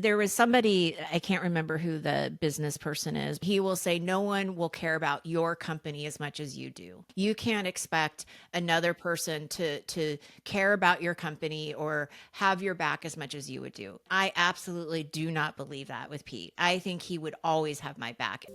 there was somebody, I can't remember who the business person is. He will say, no one will care about your company as much as you do. You can't expect another person to care about your company or have your back as much as you would do. I absolutely do not believe that with Pete. I think he would always have my back.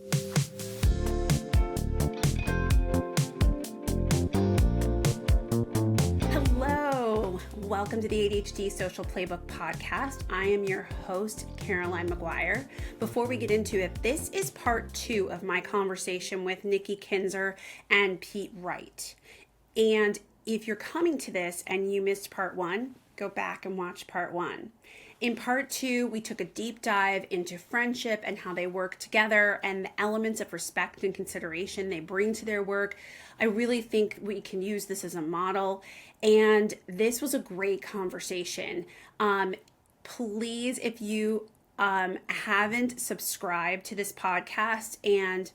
Welcome to the ADHD Social Playbook Podcast. I am your host, Caroline Maguire. Before we get into it, this is part 2 of my conversation with Nikki, Kinzer, and Pete Wright. And if you're coming to this and you missed part 1, go back and watch part 1. In part 2, we took a deep dive into friendship and how they work together and the elements of respect and consideration they bring to their work. I really think we can use this as a model. And this was a great conversation. Please, if you haven't subscribed to this podcast, and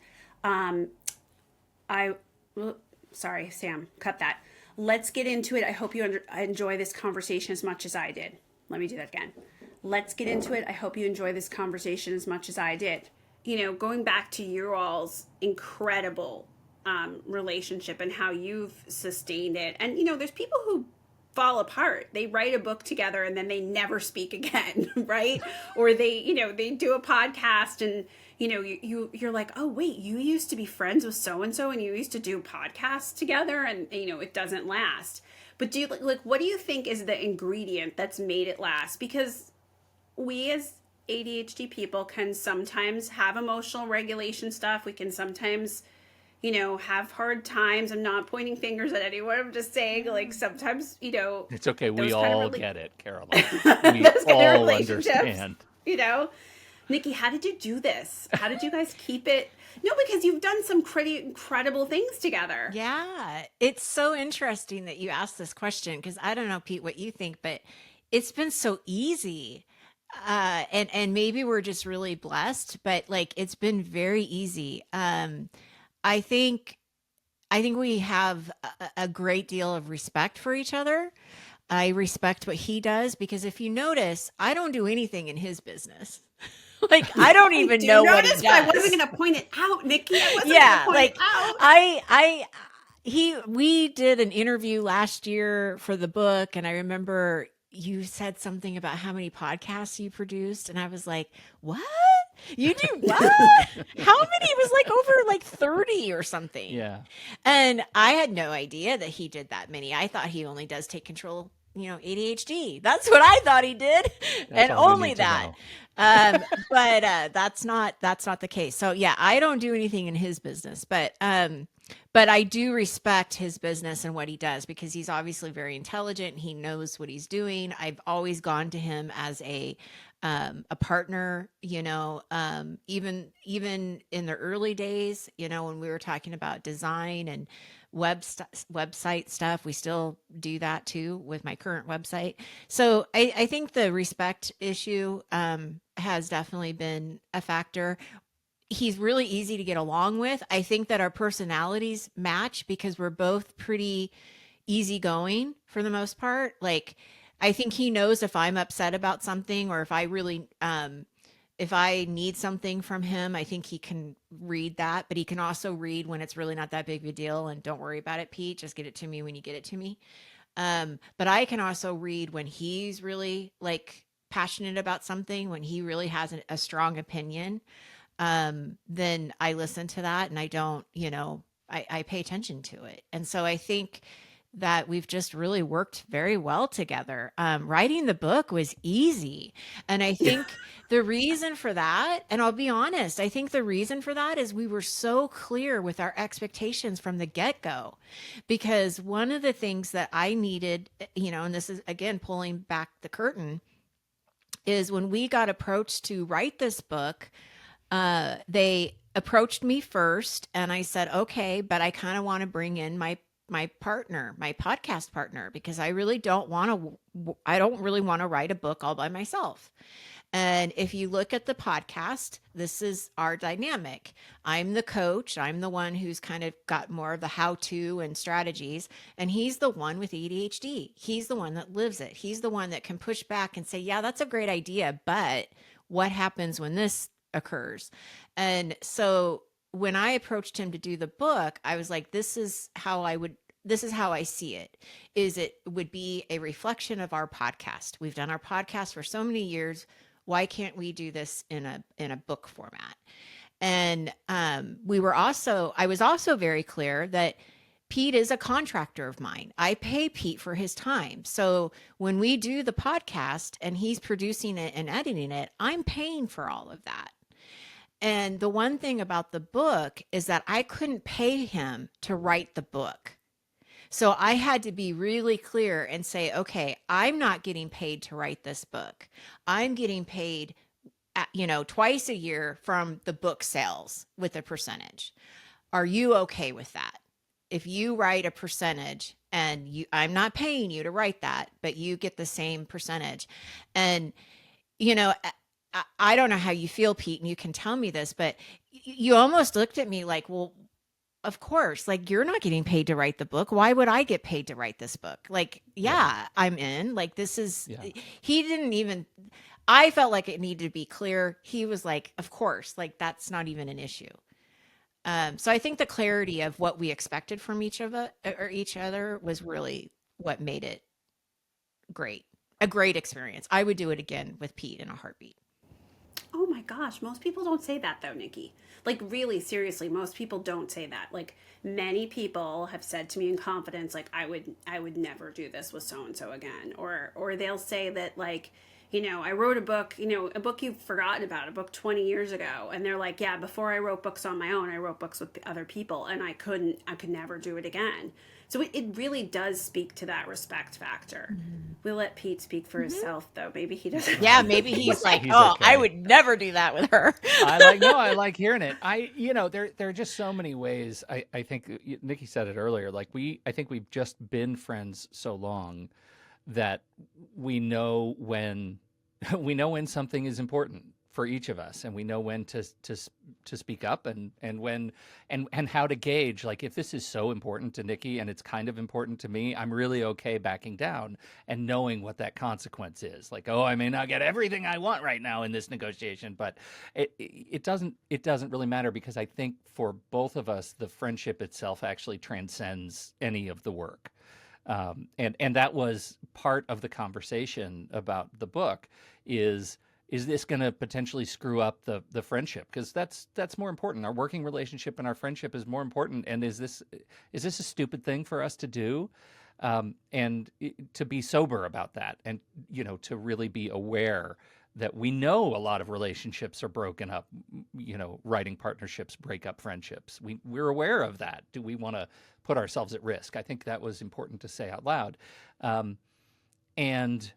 sorry, Sam, cut that. Let's get into it. I hope you enjoy this conversation as much as I did. Let me do that again. Let's get into it. I hope you enjoy this conversation as much as I did. You know, going back to your all's incredible relationship and how you've sustained it. And, you know, there's people who fall apart. They write a book together and then they never speak again, right? Or they do a podcast and, you know, you're like, oh, wait, you used to be friends with so-and-so and you used to do podcasts together and, you know, it doesn't last. But what do you think is the ingredient that's made it last? Because we as ADHD people can sometimes have emotional regulation stuff. We can sometimes, you know, have hard times. I'm not pointing fingers at anyone. I'm just saying, like, sometimes, you know. It's okay. We all get it, Caroline. We those all understand. You know? Nikki, how did you do this? How did you guys keep it? No, because you've done some pretty incredible things together. Yeah, it's so interesting that you asked this question because I don't know, Pete, what you think, but it's been so easy. And maybe we're just really blessed, but like it's been very easy. I think we have a great deal of respect for each other. I respect what he does because if you notice, I don't do anything in his business. Like I don't even know what he does. I wasn't going to point it out, Nikki. I wasn't going to point it out. We did an interview last year for the book, and I remember you said something about how many podcasts you produced, and I was like, "What? You do what? How many?" It was like over like 30 or something. Yeah. And I had no idea that he did that many. I thought he only does take control, you know, ADHD. That's what I thought he did, and only that. But that's not the case. So yeah, I don't do anything in his business, but I do respect his business and what he does because he's obviously very intelligent. He knows what he's doing. I've always gone to him as a partner, you know, even in the early days, you know, when we were talking about design and website stuff, we still do that too with my current website. So I think the respect issue has definitely been a factor. He's really easy to get along with. I think that our personalities match because we're both pretty easygoing for the most part. Like, I think he knows if I'm upset about something or if I really, if I need something from him, I think he can read that, but he can also read when it's really not that big of a deal and don't worry about it, Pete, just get it to me when you get it to me. But I can also read when he's really like passionate about something, when he really has a strong opinion. Then I listen to that and I don't, you know, I pay attention to it. And so I think that we've just really worked very well together. Writing the book was easy. And I think the reason for that, and I'll be honest, I think the reason for that is we were so clear with our expectations from the get-go. Because one of the things that I needed, you know, and this is again, pulling back the curtain, is when we got approached to write this book, they approached me first and I said, okay, but I kind of want to bring in my partner, my podcast partner, because I really don't want to write a book all by myself. And if you look at the podcast, this is our dynamic. I'm the coach. I'm the one who's kind of got more of the how-to and strategies. And he's the one with ADHD. He's the one that lives it. He's the one that can push back and say, yeah, that's a great idea, but what happens when this occurs? And so when I approached him to do the book, I was like, this is how I see it, is it would be a reflection of our podcast. We've done our podcast for so many years. Why can't we do this in a book format? And I was also very clear that Pete is a contractor of mine. I pay Pete for his time. So when we do the podcast and he's producing it and editing it, I'm paying for all of that. And the one thing about the book is that I couldn't pay him to write the book. So I had to be really clear and say, okay, I'm not getting paid to write this book. I'm getting paid, twice a year from the book sales with a percentage. Are you okay with that? If you write a percentage and I'm not paying you to write that, but you get the same percentage. And, I don't know how you feel, Pete, and you can tell me this, but you almost looked at me like, well, of course, like, you're not getting paid to write the book. Why would I get paid to write this book? Like, yeah. I'm in. Like, this is, he didn't even, I felt like it needed to be clear. He was like, of course, like, that's not even an issue. So I think the clarity of what we expected from each other was really what made it a great experience. I would do it again with Pete in a heartbeat. Oh my gosh, most people don't say that though, Nikki. Like, really, seriously, most people don't say that. Like, many people have said to me in confidence, like, I would never do this with so-and-so again. Or they'll say that, like, I wrote a book, a book you've forgotten about, a book 20 years ago. And they're like, yeah, before I wrote books on my own, I wrote books with other people, and I could never do it again. So it really does speak to that respect factor. Mm-hmm. We'll let Pete speak for himself, though. Maybe he doesn't. Yeah, maybe he's like, okay. I would never do that with her. I like hearing it. There are just so many ways. I think Nikki said it earlier. Like, I think we've just been friends so long that we know when something is important for each of us, and we know when to speak up and when and how to gauge, like, if this is so important to Nikki and it's kind of important to me, I'm really okay backing down and knowing what that consequence is. Like, oh, I may not get everything I want right now in this negotiation, but it doesn't really matter, because I think for both of us, the friendship itself actually transcends any of the work. And that was part of the conversation about the book is this going to potentially screw up the friendship? Because that's more important. Our working relationship and our friendship is more important. And is this a stupid thing for us to do? And to be sober about that, and to really be aware that we know a lot of relationships are broken up. Writing partnerships break up friendships. We're aware of that. Do we want to put ourselves at risk? I think that was important to say out loud, and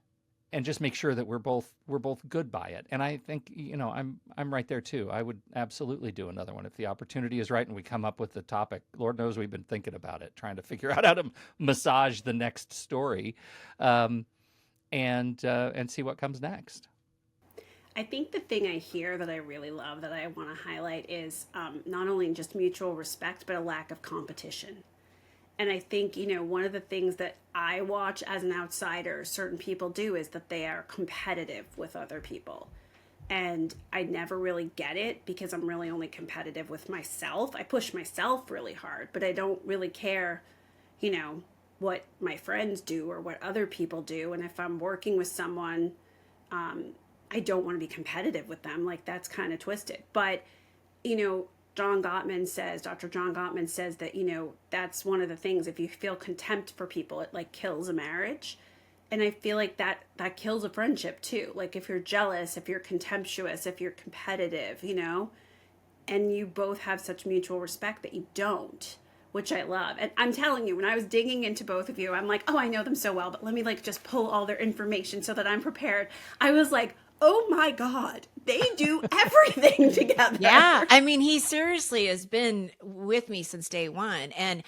just make sure that we're both good by it. And I think I'm right there too. I would absolutely do another one if the opportunity is right and we come up with the topic. Lord knows we've been thinking about it, trying to figure out how to massage the next story, and see what comes next. I think the thing I hear that I really love that I want to highlight is not only just mutual respect, but a lack of competition. And I think, one of the things that I watch as an outsider, certain people do, is that they are competitive with other people. And I never really get it, because I'm really only competitive with myself. I push myself really hard, but I don't really care, what my friends do or what other people do. And if I'm working with someone, I don't want to be competitive with them. Like, that's kind of twisted. But, Dr. John Gottman says that, that's one of the things, if you feel contempt for people, it like kills a marriage. And I feel like that kills a friendship too. Like, if you're jealous, if you're contemptuous, if you're competitive, and you both have such mutual respect that you don't, which I love. And I'm telling you, when I was digging into both of you, I'm like, oh, I know them so well, but let me just pull all their information so that I'm prepared. I was like, oh my God, they do everything together. Yeah. I mean, he seriously has been with me since day one. And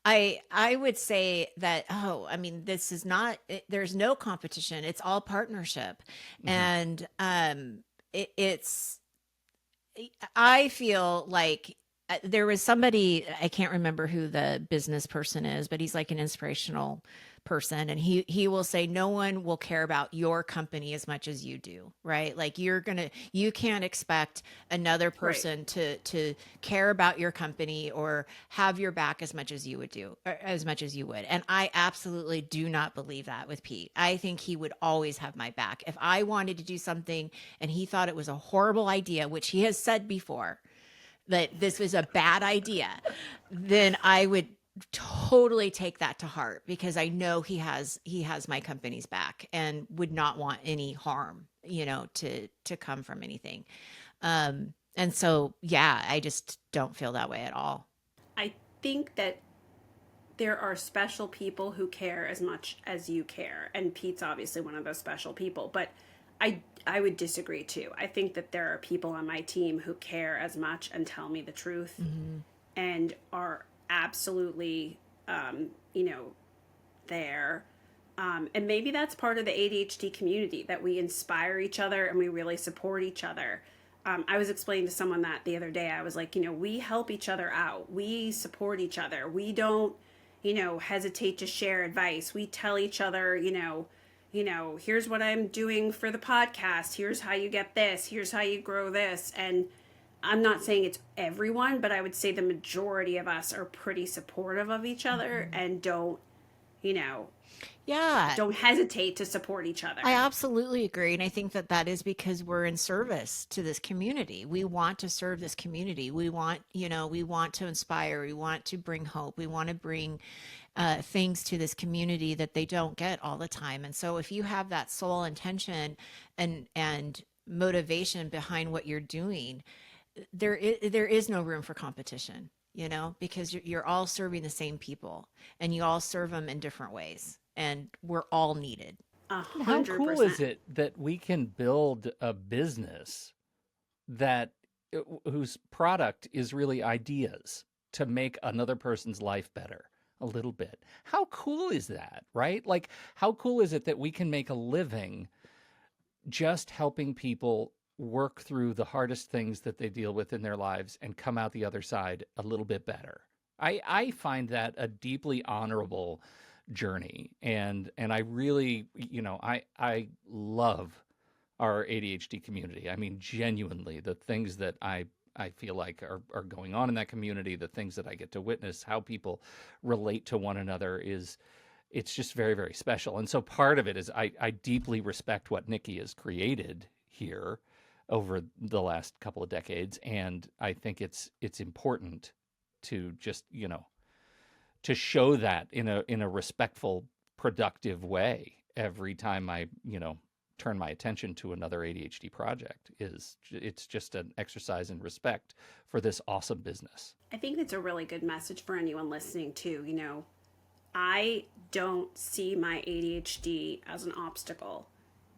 I would say that, this is not, there's no competition. It's all partnership. Mm-hmm. And I feel like there was somebody, I can't remember who the business person is, but he's like an inspirational person. And he will say, no one will care about your company as much as you do, right? Like you can't expect another person to care about your company or have your back as much as you would do, or as much as you would. And I absolutely do not believe that with Pete. I think he would always have my back. If I wanted to do something and he thought it was a horrible idea, which he has said before, that this was a bad idea, then I would totally take that to heart, because I know he has my company's back and would not want any harm, to come from anything. And so, yeah, I just don't feel that way at all. I think that there are special people who care as much as you care. And Pete's obviously one of those special people, but I would disagree too. I think that there are people on my team who care as much and tell me the truth, and are absolutely, there. And maybe that's part of the ADHD community, that we inspire each other and we really support each other. I was explaining to someone that the other day. I was like, we help each other out. We support each other. We don't, hesitate to share advice. We tell each other, here's what I'm doing for the podcast. Here's how you get this. Here's how you grow this. And I'm not saying it's everyone, but I would say the majority of us are pretty supportive of each other and don't hesitate to support each other. I absolutely agree. And I think that is because we're in service to this community. We want to serve this community. We want to inspire. We want to bring hope. We want to bring things to this community that they don't get all the time. And so if you have that sole intention and motivation behind what you're doing, there is no room for competition, because you're all serving the same people, and you all serve them in different ways, and we're all needed. 100%. How cool is it that we can build a business whose product is really ideas to make another person's life better a little bit? How cool is that, right? Like, how cool is it that we can make a living just helping people work through the hardest things that they deal with in their lives and come out the other side a little bit better? I find that a deeply honorable journey. And I really, I love our ADHD community. I mean, genuinely, the things that I feel like are going on in that community, the things that I get to witness, how people relate to one another it's just very, very special. And so part of it is I deeply respect what Nikki has created here over the last couple of decades. And I think it's important to just, to show that in a respectful, productive way every time I, turn my attention to another ADHD project. It's just an exercise in respect for this awesome business. I think that's a really good message for anyone listening too. I don't see my ADHD as an obstacle,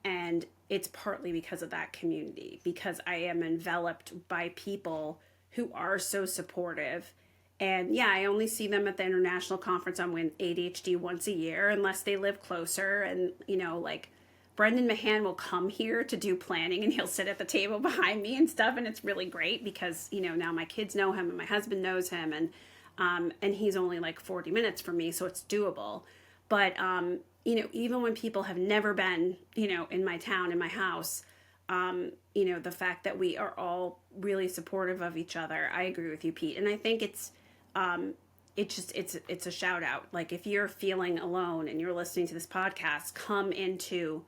and it's partly because of that community, because I am enveloped by people who are so supportive. And yeah, I only see them at the international conference on ADHD once a year, unless they live closer. And, like Brendan Mahan will come here to do planning, and he'll sit at the table behind me and stuff. And it's really great because, now my kids know him and my husband knows him, and he's only like 40 minutes from me, so it's doable. But, even when people have never been, in my town, in my house, the fact that we are all really supportive of each other, I agree with you, Pete. And I think it's a shout out. Like, if you're feeling alone and you're listening to this podcast, come into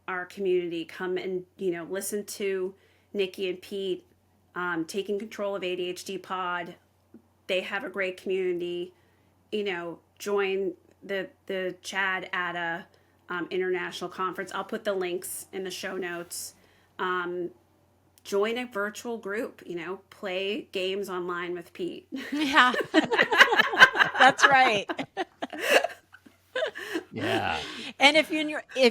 our community, come and, listen to Nikki and Pete, taking control of ADHD Pod. They have a great community, join the Chad Atta International Conference. I'll put the links in the show notes. Join a virtual group, play games online with Pete. Yeah, that's right. Yeah. And if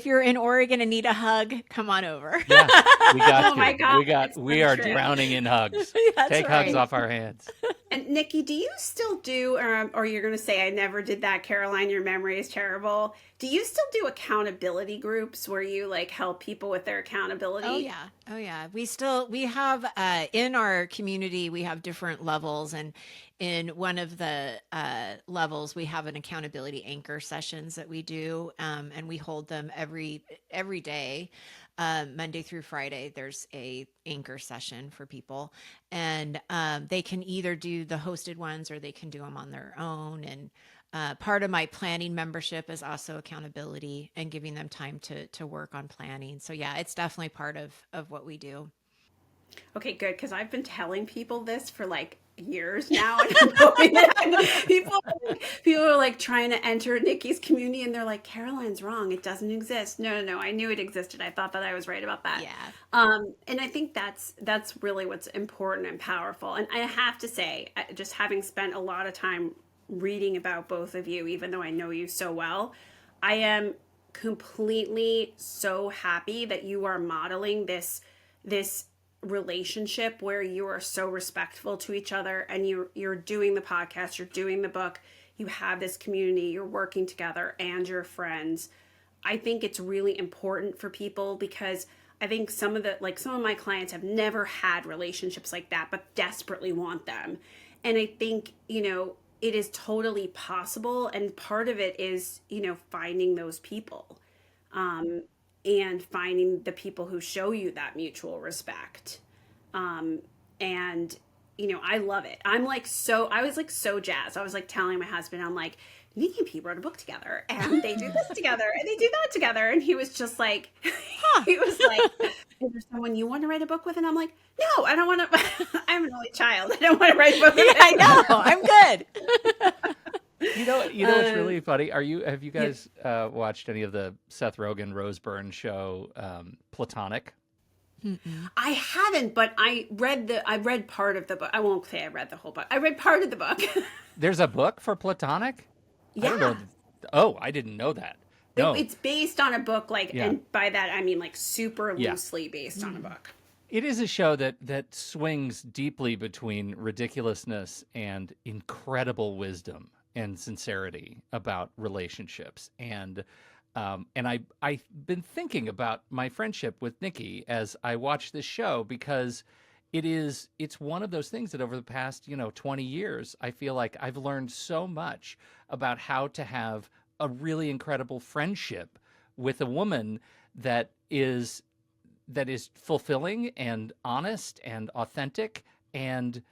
you're in Oregon and need a hug, come on over. Yeah, we got Oh my God, we are drowning in hugs. That's Take right. hugs off our hands. And Nikki, do you still do, or you're going to say, I never did that, Caroline, your memory is terrible. Do you still do accountability groups where you like help people with their accountability? Oh yeah. Oh yeah. We have, in our community, we have different levels, and in one of the levels, we have an accountability anchor sessions that we do. And we hold them every day. Monday through Friday, there's a anchor session for people, and they can either do the hosted ones or they can do them on their own. And part of my planning membership is also accountability and giving them time to work on planning. So yeah, it's definitely part of what we do. Okay, good, because I've been telling people this for like years now, and I'm hoping that people are like trying to enter Nikki's community, and they're like, Caroline's wrong, it doesn't exist. No, I knew it existed. I thought that I was right about that. Yeah. And I think that's really what's important and powerful. And I have to say, just having spent a lot of time reading about both of you, even though I know you so well, I am completely so happy that you are modeling this relationship where you are so respectful to each other, and you're doing the podcast, you're doing the book, you have this community, you're working together, and you're friends. I think it's really important for people, because I think some of my clients have never had relationships like that but desperately want them. And I think, it is totally possible, and part of it is, finding those people. And finding the people who show you that mutual respect. And, I love it. I was like so jazzed. I was like telling my husband, I'm like, Nikki and Pete wrote a book together, and they do this together, and they do that together. And he was just like, he was like, is there someone you want to write a book with? And I'm like, no, I don't want to. I'm an only child. I don't want to write a book with Yeah, I know. I'm good. You know what's really funny? Have you guys watched any of the Seth Rogen, Rose Byrne show, Platonic? Mm-mm. I haven't, but I read part of the book. I won't say I read the whole book. I read part of the book. There's a book for Platonic? Yeah. I don't know. Oh, I didn't know that. No. It's based on a book, and by that I mean like super loosely based on a book. It is a show that swings deeply between ridiculousness and incredible wisdom and sincerity about relationships. And I've been thinking about my friendship with Nikki as I watch this show, because it's one of those things that over the past 20 years, I feel like I've learned so much about how to have a really incredible friendship with a woman that is fulfilling and honest and authentic and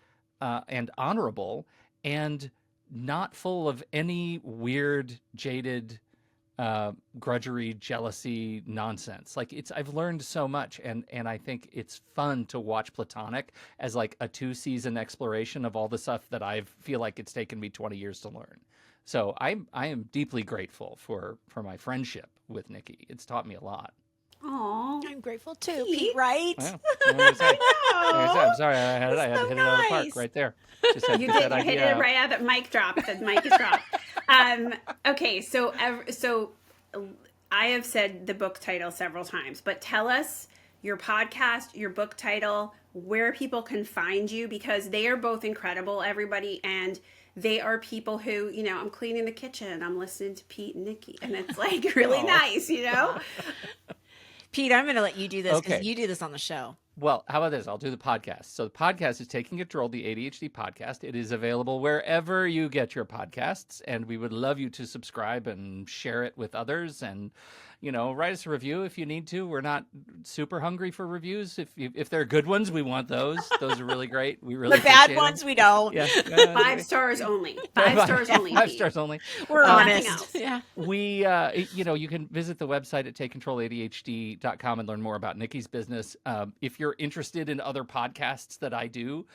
honorable, and not full of any weird, jaded, grudgery, jealousy nonsense. I've learned so much, and I think it's fun to watch Platonic as like a 2-season exploration of all the stuff that I feel like it's taken me 20 years to learn. So I am deeply grateful for my friendship with Nikki. It's taught me a lot. Aw, I'm grateful too, Pete Wright. Well, I'm sorry, I had to hit it out of the park right there. Just had to you get did. that You hit idea it right out. The mic drop. The mic is dropped. Okay, so I have said the book title several times, but tell us your podcast, your book title, where people can find you, because they are both incredible, everybody, and they are people who, I'm cleaning the kitchen, I'm listening to Pete and Nikki, and it's like really nice, Pete, I'm going to let you do this because Okay. you do this on the show. Well, how about this? I'll do the podcast. So the podcast is Taking Control, the ADHD Podcast. It is available wherever you get your podcasts, and we would love you to subscribe and share it with others, and write us a review if you need to. We're not super hungry for reviews. If they're good ones, we want those. Those are really great. We really The bad appreciate ones them. we don't. Yeah. 5 stars only. 5 stars only. 5 Pete. stars only. We're Nothing honest. else. Yeah. We, you can visit the website at takecontroladhd.com and learn more about Nikki's business. If you're interested in other podcasts that I do,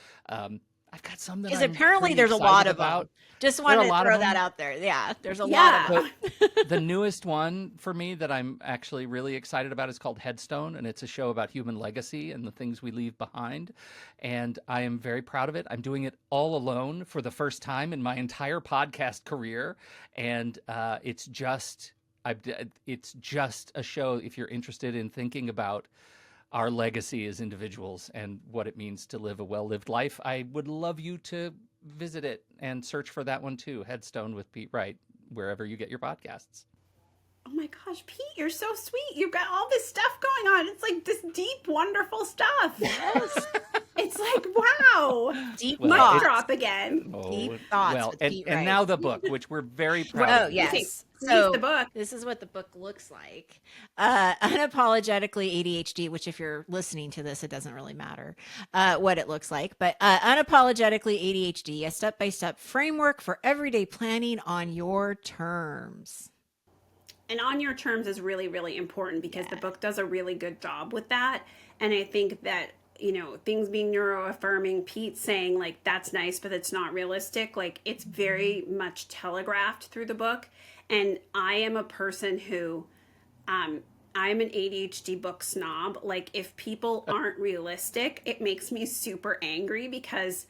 I've got some that Because I'm apparently pretty there's a excited lot of about. them. Just There are wanted a lot to of throw that them. out there. Yeah, there's a Yeah. lot of them. The newest one for me that I'm actually really excited about is called Headstone, and it's a show about human legacy and the things we leave behind. And I am very proud of it. I'm doing it all alone for the first time in my entire podcast career, and it's just a show if you're interested in thinking about our legacy as individuals and what it means to live a well-lived life. I would love you to visit it and search for that one too, Headstone with Pete Wright, wherever you get your podcasts. Oh my gosh, Pete, you're so sweet. You've got all this stuff going on. It's like this deep, wonderful stuff. Yes. It's like, wow. Deep mic drop again. Deep thoughts. Well, with and, Pete and Wright. now the book, which we're very proud of. Yes. So the book. This is what the book looks like. Unapologetically ADHD, which if you're listening to this, it doesn't really matter what it looks like. But Unapologetically ADHD, a step-by-step framework for everyday planning on your terms. And on your terms is really, really important because the book does a really good job with that. And I think that, you know, things being neuroaffirming, Pete saying like, that's nice, but it's not realistic. Like, it's very much telegraphed through the book. And I am a person who, I'm an ADHD book snob. Like, if people aren't realistic, it makes me super angry because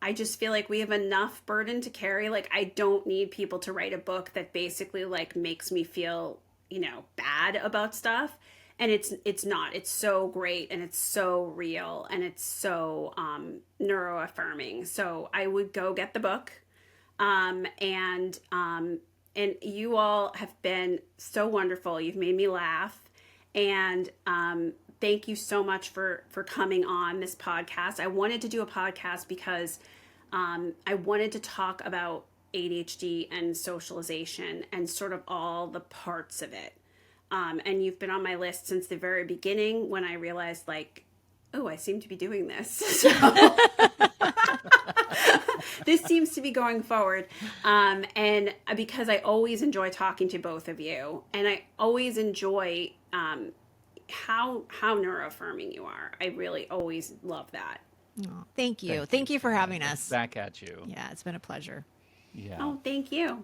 I just feel like we have enough burden to carry. Like, I don't need people to write a book that basically like makes me feel, you know, bad about stuff. And it's not. It's so great and it's so real and it's so neuroaffirming. So I would go get the book. And you all have been so wonderful. You've made me laugh. And thank you so much for coming on this podcast. I wanted to do a podcast because I wanted to talk about ADHD and socialization and sort of all the parts of it. And you've been on my list since the very beginning when I realized like, oh, I seem to be doing this. So this seems to be going forward. And because I always enjoy talking to both of you and I always enjoy how neuroaffirming you are. I really always love that. Oh, thank you. Thank you for having us. Back at you. Yeah, it's been a pleasure. Yeah. Oh, thank you.